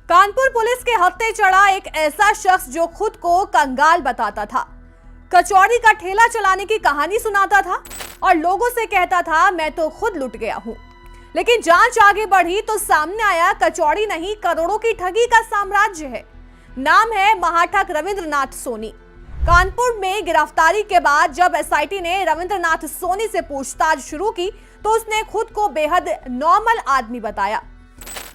Kanpur police के हत्थे चढ़ा एक ऐसा शख्स जो खुद को कंगाल बताता था, कचौड़ी का ठेला चलाने की कहानी सुनाता था और लोगों से कहता था मैं तो खुद लुट गया हूं। लेकिन जांच आगे बढ़ी तो सामने आया कचौड़ी नहीं करोड़ों की ठगी का साम्राज्य है। नाम है महाठग रविंद्रनाथ सोनी। कानपुर में गिरफ्तारी के बाद जब एसआईटी ने रविंद्रनाथ सोनी से पूछताछ शुरू की तो उसने खुद को बेहद नॉर्मल आदमी बताया।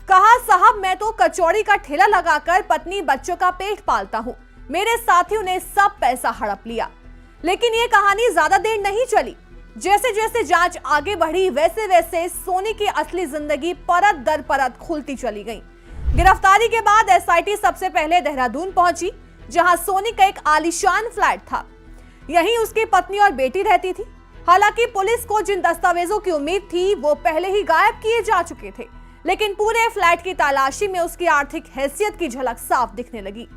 कहा, साहब मैं तो कचौड़ी का ठेला लगाकर पत्नी बच्चों का पेट पालता हूँ। मेरे साथियों ने सब पैसा हड़प लिया। लेकिन ये कहानी ज्यादा देर नहीं चली। जैसे जैसे जांच आगे बढ़ी वैसे वैसे सोनी की असली जिंदगी परत दर परत खुलती चली गई। गिरफ्तारी के बाद एसआईटी सबसे पहले देहरादून पहुंची, जहां सोनी का एक आलीशान फ्लैट था। यहीं उसकी पत्नी और बेटी रहती थी। हालांकि पुलिस को जिन दस्तावेजों की उम्मीद थी वो पहले ही गायब किए जा चुके थे, लेकिन पूरे फ्लैट की तलाशी में उसकी आर्थिक हैसियत की झलक साफ दिखने लगी।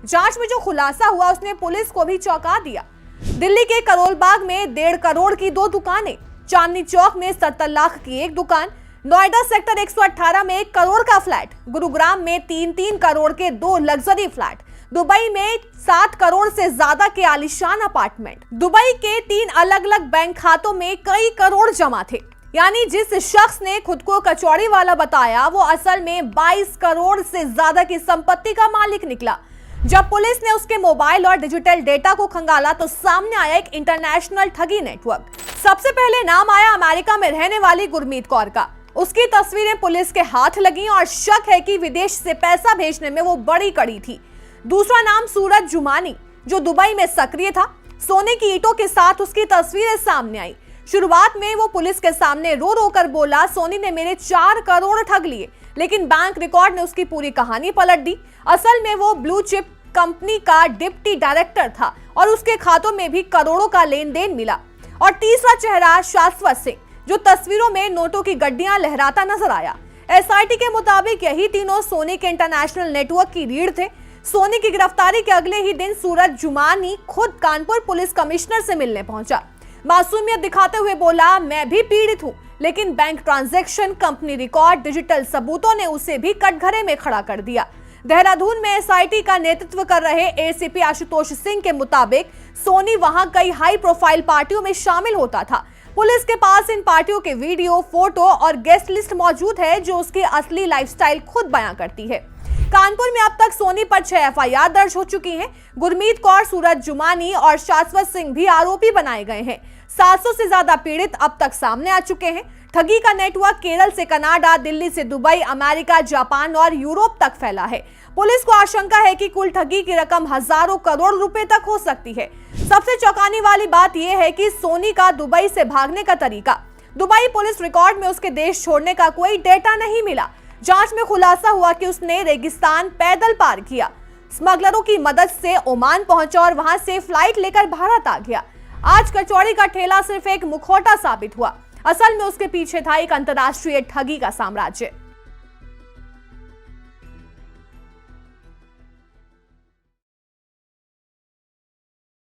जांच में जो खुलासा हुआ उसने पुलिस को भी चौंका दिया। दिल्ली के करोल बाग में 1.5 करोड़ की 2 दुकानें, चांदनी चौक में 70 लाख की 1 दुकान, नोएडा सेक्टर 118 में 1 करोड़ का फ्लैट, गुरुग्राम में 3 करोड़ के 2 लग्जरी फ्लैट, दुबई में 7 करोड़ से ज्यादा के आलीशान अपार्टमेंट, दुबई के 3 अलग अलग बैंक खातों में कई करोड़ जमा थे। यानी जिस शख्स ने खुद को कचौड़ी वाला बताया वो असल में 22 करोड़ से ज्यादा की संपत्ति का मालिक निकला। जब पुलिस ने उसके मोबाइल और डिजिटल डेटा को खंगाला तो सामने आया एक इंटरनेशनल ठगी नेटवर्क। सबसे पहले नाम आया अमेरिका में रहने वाली गुरमीत कौर का। उसकी तस्वीरें पुलिस के हाथ लगी और शक है कि विदेश से पैसा भेजने में वो बड़ी कड़ी थी। दूसरा नाम सूरज जुमानी, जो दुबई में सक्रिय था। सोने की ईंटों के साथ उसकी तस्वीरें सामने आई। शुरुआत में वो पुलिस के सामने रो रो कर बोला, सोनी ने मेरे 4 करोड़ ठग लिए। लेकिन बैंक रिकॉर्ड ने उसकी पूरी कहानी पलट दी। असल में वो ब्लू चिप कंपनी का डिप्टी डायरेक्टर था और उसके खातों में भी करोड़ों का लेन देन मिला। और तीसरा चेहरा शाश्वत सिंह, जो तस्वीरों में नोटों की गड्डियां लहराता नजर आया। एसआईटी के मुताबिक यही तीनों सोनी के इंटरनेशनल नेटवर्क की रीढ़ थे। सोनी की गिरफ्तारी के अगले ही दिन सूरज जुमानी खुद कानपुर पुलिस कमिश्नर से मिलने पहुंचा। मासूमियत दिखाते हुए बोला, मैं भी पीड़ित हूं, लेकिन bank transaction, company record, digital सबूतों ने उसे भी कटघरे में खड़ा कर दिया। देहरादून में एसआईटी का नेतृत्व कर रहे एसीपी आशुतोष सिंह के मुताबिक सोनी वहां कई हाई प्रोफाइल पार्टियों में शामिल होता था। पुलिस के पास इन पार्टियों के वीडियो, फोटो और गेस्ट लिस्ट मौजूद है जो उसकी असली लाइफस्टाइल खुद बयां करती है। कानपुर में अब तक सोनी पर 6 एफआईआर दर्ज हो चुकी हैं। गुरमीत कौर, सूरज जुमानी और शाश्वत सिंह भी आरोपी बनाए गए हैं। 700 से ज्यादा पीड़ित अब तक सामने आ चुके हैं। ठगी का नेटवर्क केरल से कनाडा, दिल्ली से दुबई, अमेरिका, जापान और यूरोप तक फैला है। पुलिस को आशंका है कि कुल ठगी की रकम हजारों करोड़ रुपए तक हो सकती है। सबसे चौंकाने वाली बात यह है कि सोनी का दुबई से भागने का तरीका। दुबई पुलिस रिकॉर्ड में उसके देश छोड़ने का कोई डेटा नहीं मिला। जांच में खुलासा हुआ कि उसने रेगिस्तान पैदल पार किया, स्मगलरों की मदद से ओमान पहुंचा और वहां से फ्लाइट लेकर भारत आ गया। आज कचौड़ी का ठेला सिर्फ एक मुखौटा साबित हुआ। असल में उसके पीछे था एक अंतर्राष्ट्रीय ठगी का साम्राज्य।